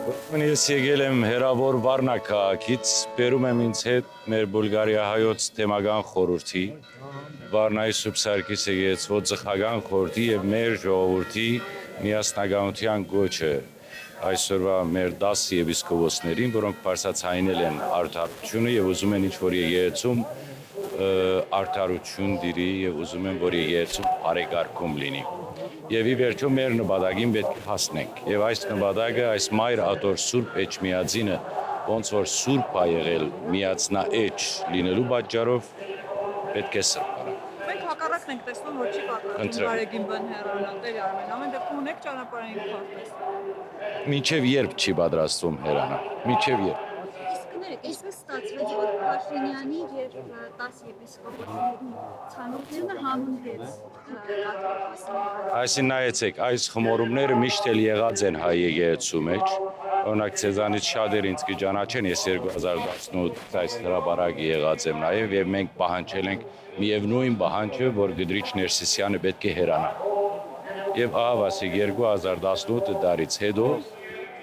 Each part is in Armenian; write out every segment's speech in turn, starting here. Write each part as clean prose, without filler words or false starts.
Ես եկել եմ հերավոր Վառնա քաղաքից, բերում եմ ինձ հետ մեր Բուլղարիա հայոց թեմական խորհրդի, Վառնայի Սուրբ Սարգիս եկեղեցու ծխական խորհրդի եւ մեր ժողովրդի միասնականության գոչը այսօրվա մեր 10 եպիսկոպոսներին, որոնք բարձրացնել են արդարությունը եւ ուզում են ինչ-որ եկեղեցում արդարություն դիրի եւ ուզում են, որ եկեղեցում բարեկարգում լինի։ Եվ ի վերջո մեր նպատակին պետք է հասնենք։ Եվ այս նպատակը, այս մայր ատոր Սուրբ Էջմիածինը, ոնց որ Սուրբ ա եղել միածնաէջ լինելու պատճառով պետք է սրբանա։ Մենք հակառակն ենք տեսնում, որ չի պատրաստվում Գարեգին բն հեռանա, Տեր Արմեն, ամեն դեպքում ունեք ճանապարհային քարտեզ։ Մինչև երբ չի պատրաստվում հեռանա։ Մինչև երբ։ Իսկ ստացվեց, որ Փաշինյանի եւ 10 եպիսկոպոսների ցանոթությունը համընկեց Այսին նայեցեք, այս խմորումները միշտ էլ եղած են հայ եկեղեցու մեջ, օրինակ ցեզանից շատեր ինձ կճանաչեն, ես 2018 այս հրապարակի եղած եմ նաև եւ մենք պահանջել ենք միևնույն պահանջը, որ Գդրիչ Ներսիսյանը պետք է հեռանա։ Եվ ահա ասիկ 2018 տարից հետո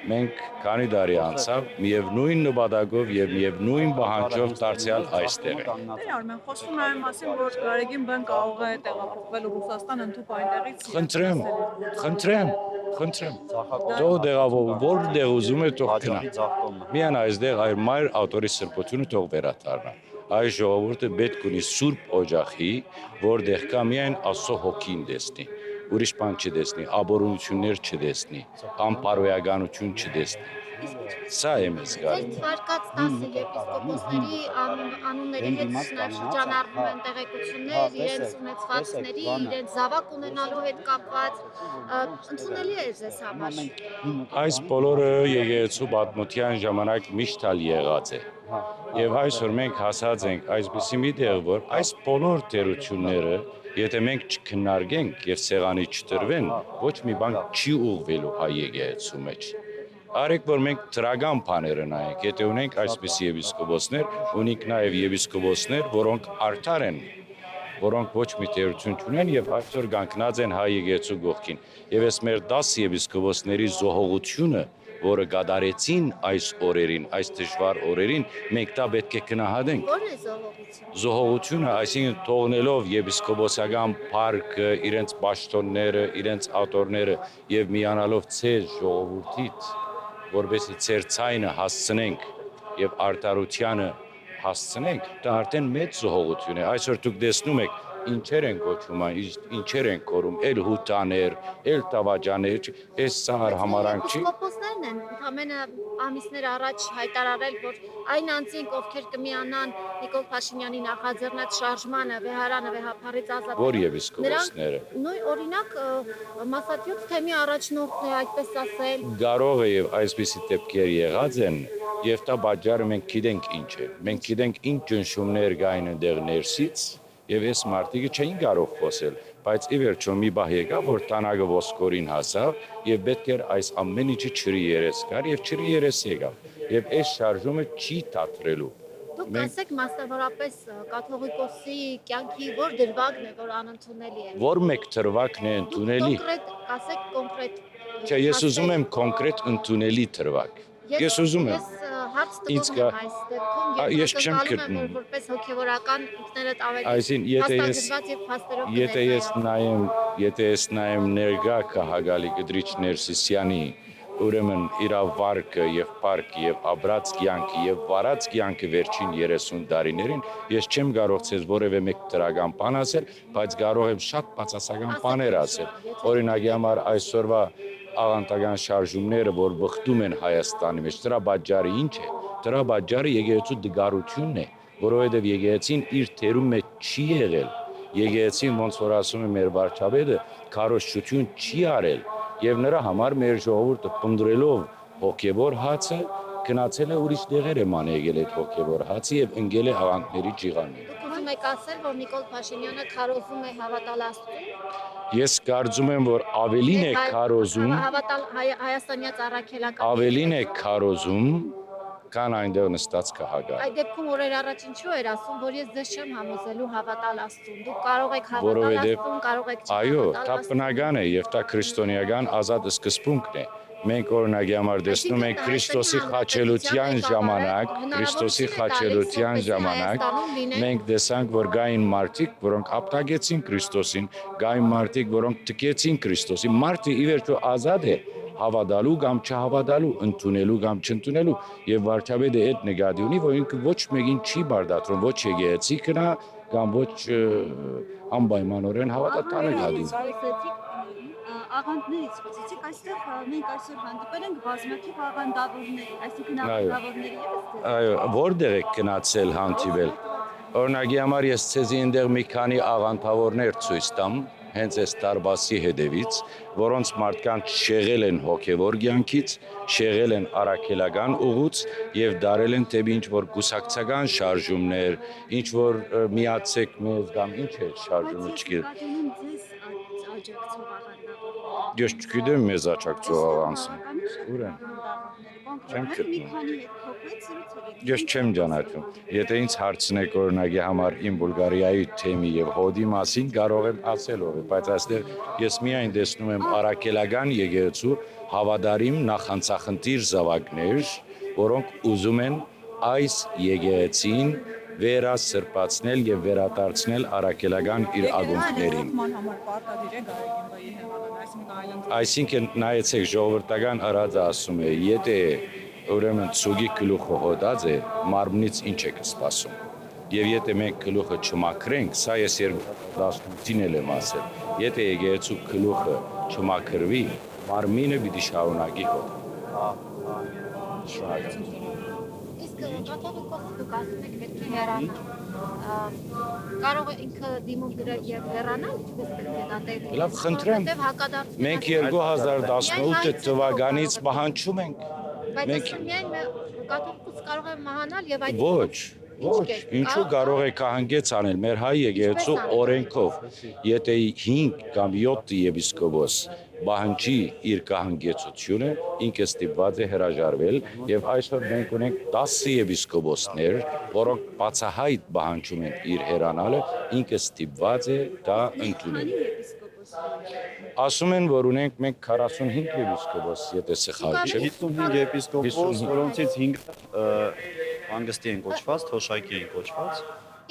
մենք քանի տարի անցավ միևնույն նպատակով եւ միևնույն պահանջով դարձյալ այստեղ ենք։ Տեր Արմեն, խոսվում է այն մասին, որ Գարեգին բն կարող է տեղափոխվել Ռուսաստան, ընդཐུպ այնտեղից։ Խնդրեմ։ Թող տեղավոր որտեղ ուզում է թող գնա։ Միան այստեղ այր մայր ատորի սրբությունը թող վերադառնա։ Այս ժողովուրդը պետք ունի սուրբ օջախի, որտեղ կա միայն Աստծո հոգին տեսնի։ Ուրիշ բան չտեսնի, աբորություններ չտեսնի, անպարոյականություն չտեսնի։ Սա է մեզ գարի։ Թվարկած 10 եպիսկոպոսների անունների հետ շրջանառվում են տեղեկություններ, իրենց ունեցվածքների, իրենց զավակ ունենալու հետ կապված, ընդունելի է ձեզ համար։ Այս բոլորը եկեղեցու պատմության ժամանակ միշտ եղած է։ Եվ այսօր մենք հասած ենք այսպիսի մի տեղ, որ այս բոլոր տերությունները եթե մենք չքննարկենք եւ սեղանի չտրվեն, ոչ մի բան չի ուղղվելու հայ եկեղեցու մեջ։ Արեք որ մենք դրական բաները նայենք, եթե ունենք այսպիսի եպիսկոպոսներ, ունենք նաեւ եպիսկոպոսներ, որոնք արդար են, որոնք ոչ մի տերություն չունեն եւ այսօր կանգնած են հայ եկեղեցու կողքին։ Եվ այս մեր 10 եպիսկոպոսների զոհողությունը, որը կատարեցին այս օրերին, այս դժվար օրերին, մենք դա պետք է գնահատենք։ Ո՞րն է զոհողությունը։ Զոհողությունը, այսինքն թողնելով եպիսկոպոսական փառքը, իրենց պաշտոնները, իրենց աթոռները եւ միանալով ցեր ժողովրդից, որովհետեւ ցեր ցայնը հասցնենք եւ արդարությանը հասցնենք, դա արդեն մեծ զոհողություն է։ Այսօր դուք տեսնում եք ինչեր են կոչում, ինչեր են կորում, էլ հութաներ, էլ տավաճաներ, այս սա համարանք չի։ Եպիսկոպոսներն են ամենը ամիսներ առաջ հայտարարել, որ այն անձինք, ովքեր կմիանան Նիկոլ Փաշինյանի նախաձեռնած շարժմանը, վեհարանը, վեհափառից ազատելը։ Որ եպիսկոպոսները։ Նույն օրինակ Մասատյուց թեմի առաջնորդն է այդպես ասել։ Կարող է եւ այսպիսի դեպքեր եղած են, եւ դա պատճառը մենք գիտենք ինչ է։ Մենք գիտենք ինչ ճնշումներ կային այնտեղ ներսից, եւ այս մարտիկը չէին կարող խոսել, բայց ի վերջո մի բահ եկավ, որ տանագը ոսկորին հասավ եւ պետք էր այս ամեն ինչը ճրի երես գար եւ ճրի երես եկավ։ Եվ այս շարժումը չի դադրելու։ Դուք ասեք մասնավորապես կաթողիկոսի կյանքի որ դրվագն է, որ անընդունելի է։ Որ մեկ դրվագն է ընդունելի։ Կոնկրետ, ասեք կոնկրետ։ Չէ, ես ուզում եմ կոնկրետ ընդունելի դրվագ։ Ես ուզում եմ։ Հարց տվում եմ այս դեպքում, ես չեմ գտնում եմ որպես հոգեվորական ինքներդ ավելի այսին եթե ես նայեմ ներգա քաղաքալի Գդրիչ Ներսիսյանի ուրեմն իր վարկը եւ պարկը եւ աբրած կյանքը եւ վարած կյանքը վերջին 30 տարիներին ես չեմ կարող ցեզ որևէ մեկ դրական բան ասել, բայց կարող եմ շատ բացասական բաներ ասել։ Օրինակի համար այսօրվա աղանդական շարժումները, որ բխտում են Հայաստանի մեջ, դրա պատճառը ինչ է։ Դրա պատճառը եկեղեցու դգարությունն է, որովհետև եկեղեցին իր թերում մեջ չի եղել։ Եկեղեցին ոնց որ ասում է մեր վարչապետը, քարոզչություն չի արել, եւ նրա համար մեր ժողովուրդը փնտրելով հոգեվոր հացը գնացել է ուրիշ տեղեր է մանեկել այդ հոգեվոր հացը եւ ընկել է աղանդների ջիղանները։ Դուք ուզում եք ասել, որ Նիկոլ Փաշինյանը քարոզում է հավատալ Աստծուն։ Ես կարծում եմ, որ ավելին է քարոզում, հավատալ հայաստանյաց առաքելական։ Ավելին է քարոզում, կան այնտեղ նստած քաղաք։ Այդ դեպքում օրեր առաջ ինչու էր ասում, որ ես ձեզ չեմ համոզելու հավատալ Աստծուն։ Դուք կարող եք հավատալ Աստծուն, կարող եք չհավատալ։ Այո, դա բնական է եւ դա քրիստոնեական ազատ սկզբունքն է, Մենք օրինակի համար տեսնում ենք Քրիստոսի խաչելության ժամանակ մենք տեսանք, որ գային մարդիկ, որոնք ապտագեցին Քրիստոսին, գային մարդիկ, որոնք տկեցին Քրիստոսին։ Մարդը ի վերջո ազատ է հավատալու կամ չհավատալու, ընդունելու կամ չընդունելու, եւ վարչապետը այդ նկատի ունի, որ ինքը ոչ մեկին չի բարդացնում, ոչ եկեղեցիկն է կամ ոչ անպայմանորեն հավատացյալ գադին։ Աղանդներից խոսեցիք, այստեղ մենք այսօր հանդիպել ենք բազմաթիվ աղանդավորների, այսինքն աղանդավորների ևս։ Այո, որտեղ եք գնացել հանդիպել։ Օրինակի համար ես ցեզի այնտեղ մի քանի աղանդավորներ ցույց տամ, հենց այս տարբասի հետևից, որոնց մարդկանց շեղել են հոգևոր կյանքից, շեղել են առաքելական ուղուց եւ դարել են դեպի ինչ որ գուսակցական շարժումներ, ինչ որ միացեք մեզ կամ ինչ է շարժումը չգիտեմ։ Ես չգիտեմ մեզ աճակցող աղանցին։ Ուր են։ Չեմ գտնում։ Ես չեմ ճանաչում։ Եթե ինձ հարցնեք օրինակի համար իմ Բուլղարիայի թեմի եւ հոդի մասին, կարող եմ ասել ով է, բայց այստեղ ես միայն տեսնում եմ առաքելական եկեղեցու հավատարիմ նախանցախնդիր զավակներ, որոնք ուզում են այս եկեղեցին վերասրբացնել եւ վերադարձնել առաքելական իր ակունքներին։ Այսինքն նայեցեք ժողովրդական արածը ասում է, եթե ուրեմն ցուգի գլուխը հոդած է, մարմնից ինչ է կսպասում։ Եվ եթե մենք գլուխը չմաքրենք, սա ես 2018-ին էլ եմ ասել, եթե եկեղեցու գլուխը չմաքրվի, մարմինը պիտի շարունակի հոտ։ Կաթողիկոսը դուք ասում եք պետք է հեռանալ, կարող է ինքը դիմում գրել եւ հեռանալ, ինչպես պետք է դա տեղի։ Լավ, խնդրեմ։ Մենք 2018 թվականից պահանջում ենք։ Բայց միայն կաթողիկոսը կարող է մահանալ եւ այդ Ոչ, ինչու կարող է կահանգեց անել մեր հայ եկեղեցու օրենքով, եթե 5 կամ 7 եպիսկոպոս բանջի իր կահանգեցությունը, ինքը ստիպված է հրաժարվել եւ այսօր մենք ունենք 10 եպիսկոպոսներ, որոնք բացահայտ բանջում են իր հեռանալը, ինքը ստիպված է դա ընդունել։ Ասում են, որ ունենք մենք 45 եպիսկոպոս, եթե սխալ չէ։ 55 եպիսկոպոս, որոնցից 5 հանգստի են կոչված, թոշակի են կոչված։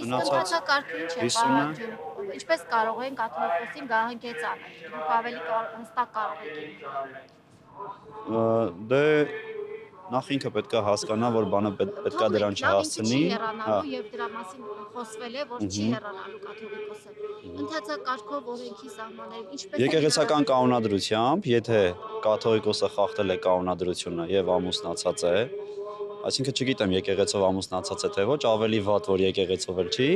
Մնացած կարգին չէ պահանջում։ Ինչպես կարող են կաթողիկոսին գահանգեց անել։ Դուք ավելի հստակ կարող եք։ Դե նախ ինքը պետք է հասկանա, որ բանը պետք է դրան չհասցնի։ Եվ դրա մասին խոսվել է, որ չի հեռանալու կաթողիկոսը։ Ընթացակ կարգով օրենքի սահմաններում ինչպես Եկեղեցական կանոնադրությամբ, եթե կաթողիկոսը խախտել է կանոնադրությունը եւ ամուսնացած է, այսինքն չգիտեմ եկեղեցով ամուսնացած է թե ոչ, ավելի վատ որ եկեղեցով էլ չի,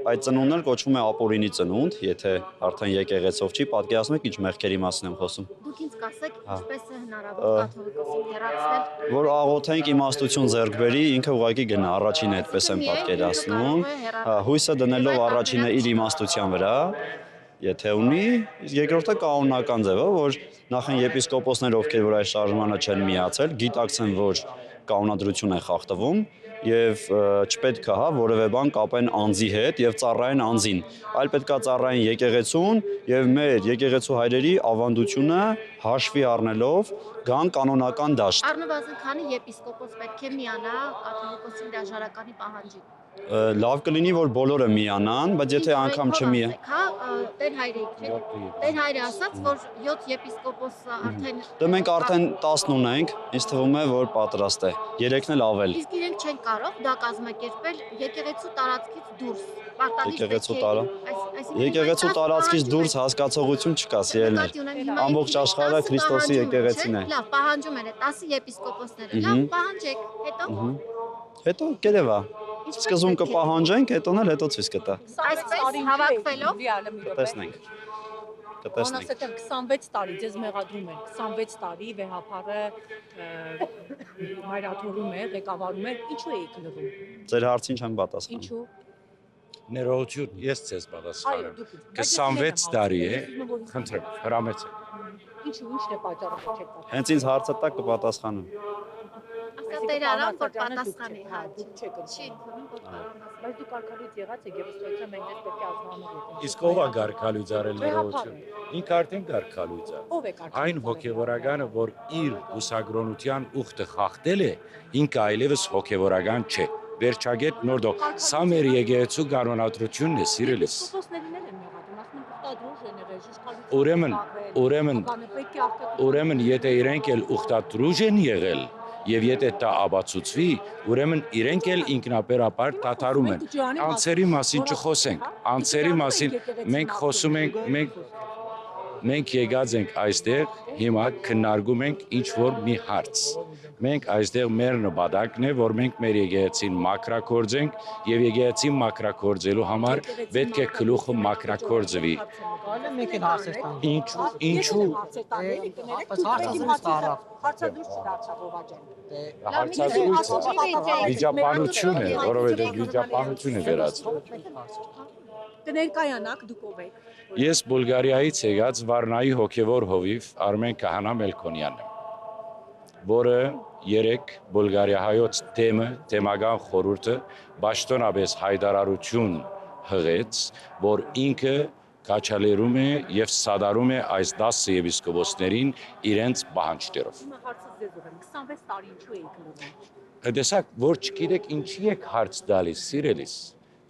այդ ծնունդն էլ կոչվում է ապօրինի ծնունդ, եթե արդեն եկեղեցով չի, պատկերացնում եք ինչ մեղքերի մասին եմ խոսում։ Դուք ինձ կասեք, ինչպես է հնարավոր կաթողիկոսին հեռացնել։ Որ աղոթենք իմաստություն ձեռք բերի, ինքը ուղղակի գնա, առաջինը այդպես եմ պատկերացնում, հույսը դնելով առաջինը իր իմաստության վրա, եթե ունի, երկրորդը կանոնական ձև է, որ նախ եպիսկոպոսներ, ովքեր որ այս շարժմանը չեն միացել, գիտակցեն, որ կանոնադրություն է խախտվում եւ չպետք է որևէ բան կապեն անձի հետ եւ ծառայեն անձին, այլ պետք է ծառայեն եկեղեցուն եւ մեր եկեղեցու հայրերի ավանդությունը հաշվի առնելով գան կանոնական դաշտ։ Առնվազն քանի եպիսկոպոս պետք է միանա կաթողիկոսի հրաժարականի պահանջին։ Լավ կլինի, որ բոլորը միանան, բայց եթե անգամ չմիա։ Տեր հայրը, Տեր հայրը ասաց, որ 7 եպիսկոպոս արդեն։ Դե մենք արդեն 10 ունենք, ինձ թվում է, որ պատրաստ է։ 3-ն էլ ավել։ Իսկ իրենք չեն կարող դա կազմակերպել եկեղեցու տարածքից դուրս։ Եկեղեցու տարածքից դուրս հասկացողություն չկա, սիրելիներ։ Ամբողջ աշխարհը Քրիստոսի եկեղեցին է։ Լավ, պահանջում են 10 եպիսկոպոսները։ Լավ, պահանջեք, հետո կերևա։ Սկզբում կպահանջենք, հետո ցույց կտա։ Այսպես հավաքվելով կտեսնենք։ Անասետ 26 տարի ձեզ մեղադրում են, 26 տարի վեհապարը մայրաթորում է, ղեկավարում է, ինչու էիք լվում։ Ձեր հարցին չեմ պատասխանում։ Ինչու։ Ներողություն, ես ցեզ պատասխանեմ։ 26 տարի է, խնդրեմ, հրամեցեք։ Ինչու, ինչն է պատճառը, չեք պատասխանում։ Հենց ինձ հարցը տակ կպատասխանեմ։ Ասա Տեր արամ, որ պատասխանի հա։ Չի կրում։ Չի ընդունում, որ կարող ասա։ Բայց դու կարգալույց եղած եք եւ ըստոյցա մենք դες պետք է ազնանող եկենք։ Իսկ ով է գարկալույց արել ներողություն։ Ինքը արդեն գարկալույց է։ Ով է կարգալույց։ Այն հոգևորականը, որ իր ուսագրոնության ուխտը խախտել է, ինքը այլևս հոգևորական չէ։ Վերջագետ նորդող։ Սա մեր եկեղեցու կանոնադրությունն է, սիրելիս։ Խոսքերին են եղածում, ասում են ուխտադրուժ են եղել, շիշկալույց։ Ուրեմն, եթե իրենք էլ ուխտադրուժ են եղել, եւ եթե դա ապացուցվի, ուրեմն իրենք էլ ինքնաբերաբար դադարում են։ Անձերի մասին չխոսենք։ Անձերի մասին մենք խոսում ենք, մենք եկած ենք այստեղ, հիմա քննարկում ենք ինչ որ մի հարց։ Մենք այստեղ մեր նպատակն է, որ մենք մեր եկեղեցին մակրագործենք եւ եկեղեցին մակրագործելու համար պետք է գլուխը մակրագործվի։ Մենք էլ հարցեր տանք։ Ինչու Հարցադուր չդարձավ ովաջան։ վիճաբանություն է, որովհետեւ վիճաբանություն է վերածվում։ Կներկայանաք դուք ով եք։ Ես Բուլղարիայից եկած Վարնայի հոգևոր հովիվ Արմեն Քահանա Մելքոնյանն եմ, որը երեք Բուլղարիայոց թեմական խորհուրդը պաշտոնապես հայտարարություն հղեց, որ ինքը կաչալերում է եւ սադարում է այս 10 եպիսկոպոսներին իրենց պահանջներով։ Հիմա հարցը ձեզ ուղեմ, 26 տարի ինչու եք գրում։ Տեսակ, որ չգիտեք ինչի եք հարց տալիս, սիրելիս։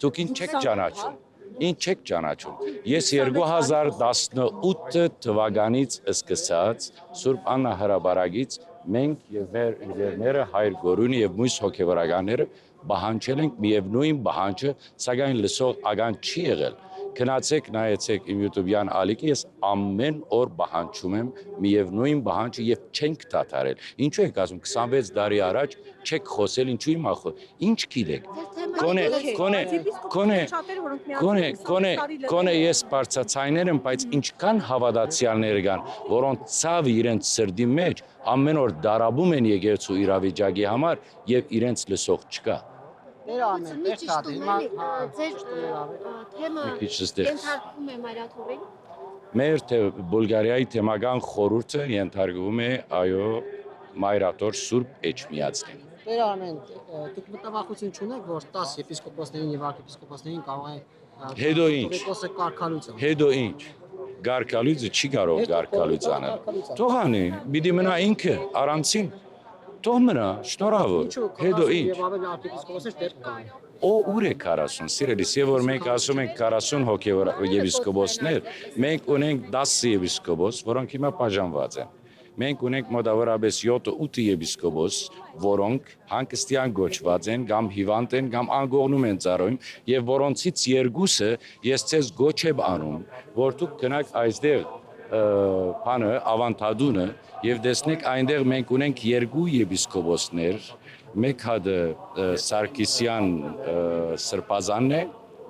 Դուք ինչ չեք ճանաչում։ Ինչ չեք ճանաչում։ Ես 2018 թվականից սկսած Սուրբ Աննա հրաբարագից մենք եւ մեր ընկերները Հայր Գորունի եւ մյուս հոգեվորականները բանջել ենք միևնույն բանջը, սակայն լսող ական չի եղել։ Գնացեք, նայեցեք իմ YouTube-յան ալիքը, ես ամեն օր բանջում եմ միևնույն բանջը եւ չենք դադարել։ Ինչու եք ասում 26 տարի առաջ չեք խոսել, ինչու հիմա ինչ գիտեք։ Կոնե ես բարձրացայներ եմ, բայց ինչքան հավատացյալներ կան, որոնց ցավը իրենց սրտի մեջ ամեն օր դարաբում են եկեղեցու իրավիճակի համար եւ իրենց լսող չկա։ Տեր ամեն, տեր շատ հիմա ձեր թեմը ենթարկվում է մայրաթորին։ Մեր Բուլղարիայի թեմական խորհուրդը ենթարկվում է այո մայրաթոր Սուրբ Էջմիածնին։ Տեր ամեն, դուք մտավախություն չունեք, որ 10 եպիսկոպոսներին եւ arczepiskoposներին կարող է Հետո ինչ։ եպիսկոպոսը կարգալույց անել։ Հետո ինչ։ Գարկալույցը չի կարող գարկալույց անել։ Թող անի, պիտի մնա ինքը առանցին։ Թող մնա, շնորհավոր։ Հետո ինչ։ Եվ ավելի arczepiskoposներ դեր կան։ Ուր է 40, սիրելիս, եւ որ մենք ասում ենք 40 հոգևոր եպիսկոպոսներ, մենք ունենք 10 եպիսկոպոս, որոնք հիմա բաժանված են։ Մենք ունենք մոտավորապես 7-8 եպիսկոպոս, որոնք հանգստյան գոչված են, կամ հիվանդ են, կամ անգողնում են ծառայում, եւ որոնցից երկուսը ես ցեզ գոչ եմ անում, որ դուք գնաք այստեղ բանը ավանտադունը եւ տեսնեք այնտեղ մենք ունենք երկու եպիսկոպոսներ, մեկ հատը Սարգսյան Սրբազանն է,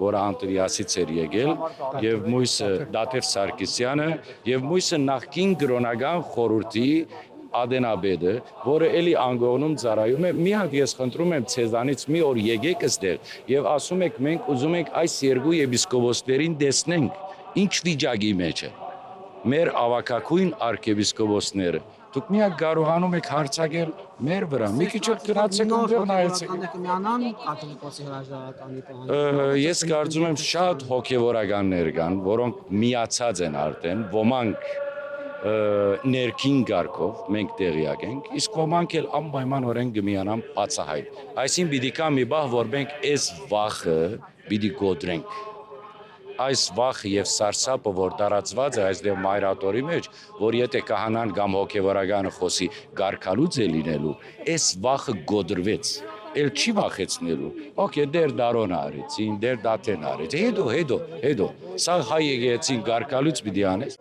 որը Անտրիասից էր եկել, եւ մույսը Դաթև Սարգսյանը, եւ մույսը նախկին կրոնական խորհրդի Ադենաբեդը, որը էլի անգողնում ծառայում է։ Մի հատ ես խնդրում եմ ցեզանից մի օր եկեք այստեղ եւ ասում եք մենք ուզում ենք այս երկու եպիսկոպոսներին տեսնենք, ինչ վիճակի մեջ է։ Մեր ավակակույն arczepiskoposները դուք միակ կարողանում եք հարցակել մեր վրա։ Մի քիչ գնացեք ու նայեցեք։ Կմիանան arczepiskoposi հրաժարականի պահանջը։ Ես կարծում եմ շատ հոգևորականներ կան, որոնք միացած են արդեն, ոմանք ներքին գարկով մենք տեղյակ ենք, իսկ ոմանք էլ անպայմանորեն կմիանան բացահայտ։ Այսինքն պիտի կա մի բան, որ մենք այս վախը պիտի գոդրենք։ Այս վախը եւ սարսափը, որ տարածված է այստեղ մայրաթորի մեջ, որ եթե կահանան կամ հոգևորականը խոսի գարկալուց է լինելու, այս վախը գոդրվեց, էլ չի վախեցնելու։ Okay, դեր դարոն արեցին, դեր դաթեն արեց։ Հետո, սա հայ եկեղեցին գարկալուց պիտի անես։